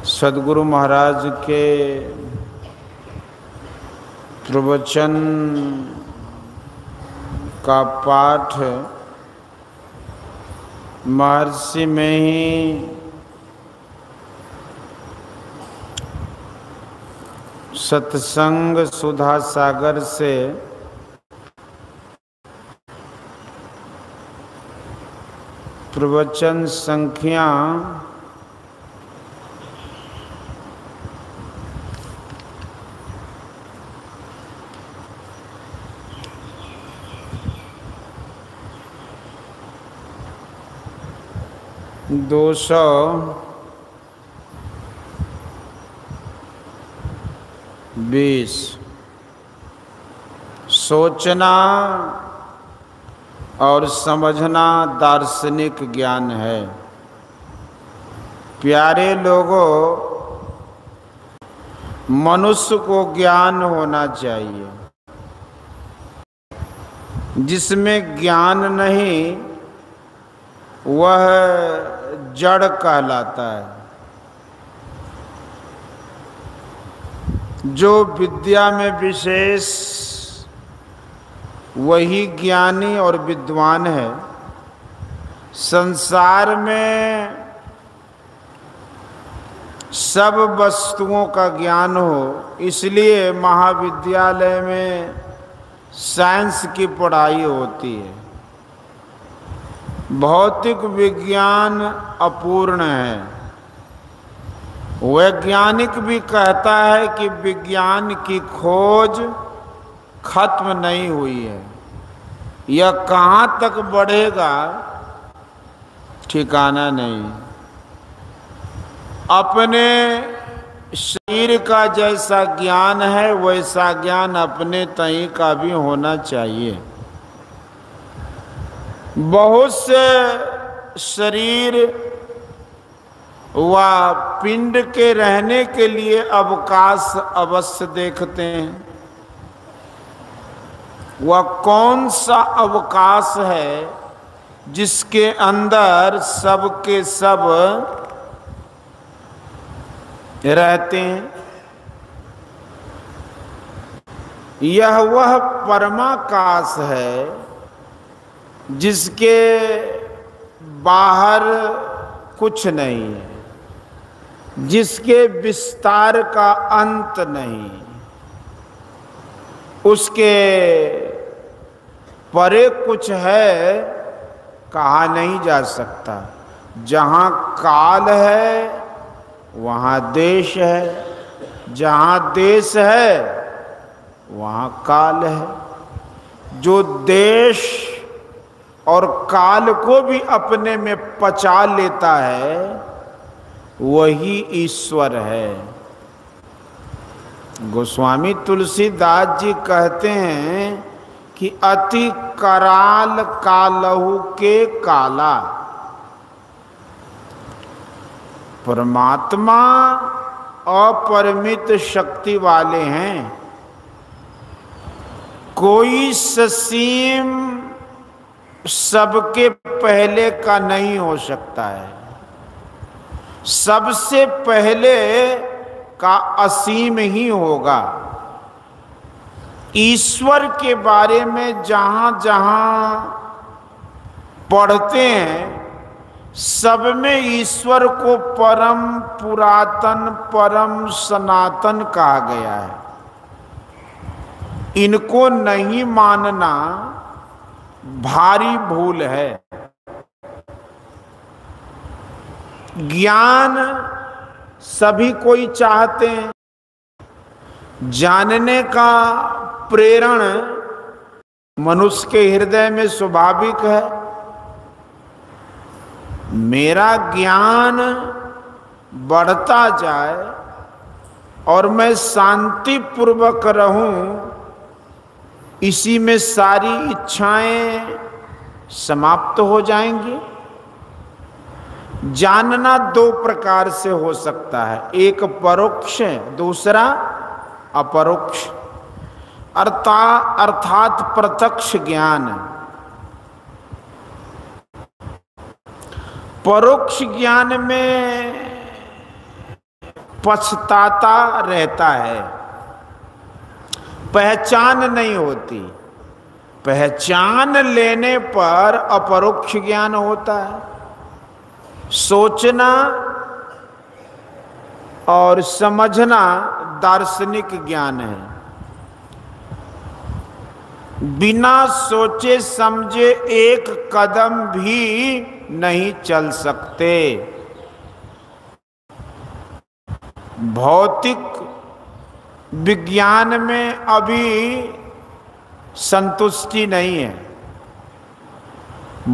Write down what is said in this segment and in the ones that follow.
सद्गुरु महाराज के प्रवचन का पाठ महर्षि में ही सत्संग सुधा सागर से प्रवचन संख्या 220 सोचना और समझना दार्शनिक ज्ञान है। प्यारे लोगों, मनुष्य को ज्ञान होना चाहिए। जिसमें ज्ञान नहीं वह जड़ कहलाता है। जो विद्या में विशेष वही ज्ञानी और विद्वान है। संसार में सब वस्तुओं का ज्ञान हो, इसलिए महाविद्यालय में साइंस की पढ़ाई होती है। भौतिक विज्ञान अपूर्ण है। वैज्ञानिक भी कहता है कि विज्ञान की खोज खत्म नहीं हुई है। यह कहाँ तक बढ़ेगा ठिकाना नहीं। अपने शरीर का जैसा ज्ञान है वैसा ज्ञान अपने तई का भी होना चाहिए। बहुत से शरीर व पिंड के रहने के लिए अवकाश अवश्य देखते हैं। वह कौन सा अवकाश है जिसके अंदर सब के सब रहते हैं? यह वह परमाकाश है जिसके बाहर कुछ नहीं है, जिसके विस्तार का अंत नहीं, उसके परे कुछ है कहा नहीं जा सकता। जहाँ काल है वहाँ देश है, जहाँ देश है वहाँ काल है। जो देश और काल को भी अपने में पचा लेता है वही ईश्वर है। गोस्वामी तुलसीदास जी कहते हैं कि अति कराल कालहु के काला। परमात्मा अपरिमित शक्ति वाले हैं। कोई ससीम सबके पहले का नहीं हो सकता है। सबसे पहले का असीम ही होगा। ईश्वर के बारे में जहां जहां पढ़ते हैं सब में ईश्वर को परम पुरातन परम सनातन कहा गया है। इनको नहीं मानना भारी भूल है। ज्ञान सभी कोई चाहते हैं। जानने का प्रेरण मनुष्य के हृदय में स्वाभाविक है। मेरा ज्ञान बढ़ता जाए और मैं शांति पूर्वक रहूं, इसी में सारी इच्छाएं समाप्त हो जाएंगी। जानना दो प्रकार से हो सकता है, एक परोक्ष दूसरा अपरोक्ष अर्थात प्रत्यक्ष ज्ञान। परोक्ष ज्ञान में पछताता रहता है, पहचान नहीं होती। पहचान लेने पर अपरोक्ष ज्ञान होता है। सोचना और समझना दार्शनिक ज्ञान है। बिना सोचे समझे एक कदम भी नहीं चल सकते। भौतिक विज्ञान में अभी संतुष्टि नहीं है।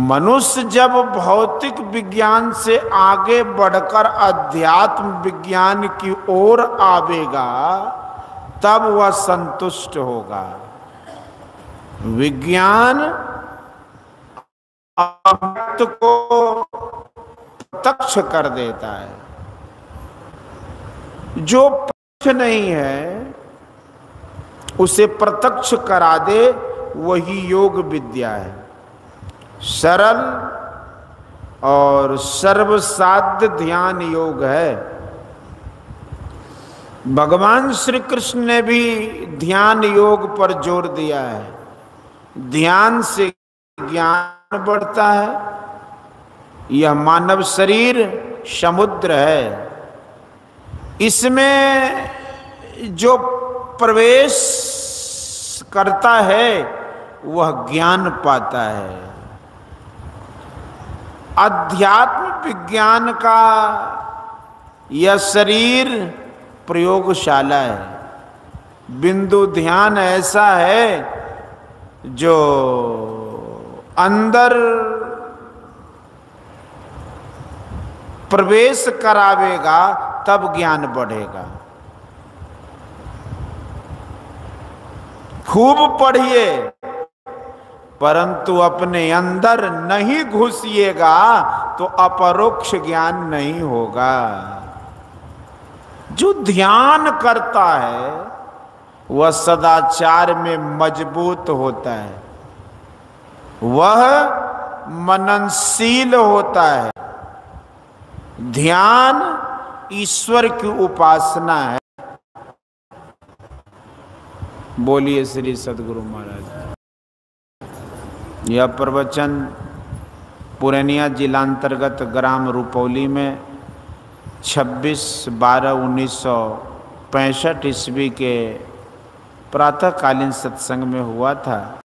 मनुष्य जब भौतिक विज्ञान से आगे बढ़कर अध्यात्म विज्ञान की ओर आवेगा तब वह संतुष्ट होगा। विज्ञान अव्यक्त को प्रत्यक्ष कर देता है। जो प्रत्यक्ष नहीं है उसे प्रत्यक्ष करा दे, वही योग विद्या है। सरल और सर्वसाध्य ध्यान योग है। भगवान श्री कृष्ण ने भी ध्यान योग पर जोर दिया है। ध्यान से ज्ञान बढ़ता है। यह मानव शरीर समुद्र है। इसमें जो प्रवेश करता है वह ज्ञान पाता है। अध्यात्म विज्ञान का यह शरीर प्रयोगशाला है। बिंदु ध्यान ऐसा है जो अंदर प्रवेश करावेगा तब ज्ञान बढ़ेगा। खूब पढ़िए परंतु अपने अंदर नहीं घुसिएगा तो अपरोक्ष ज्ञान नहीं होगा। जो ध्यान करता है वह सदाचार में मजबूत होता है। वह मननशील होता है। ध्यान ईश्वर की उपासना है। बोलिए श्री सद्गुरु महाराज। यह प्रवचन पूर्णिया जिलांतर्गत ग्राम रुपौली में 26/12/1965 ईस्वी के प्रातःकालीन सत्संग में हुआ था।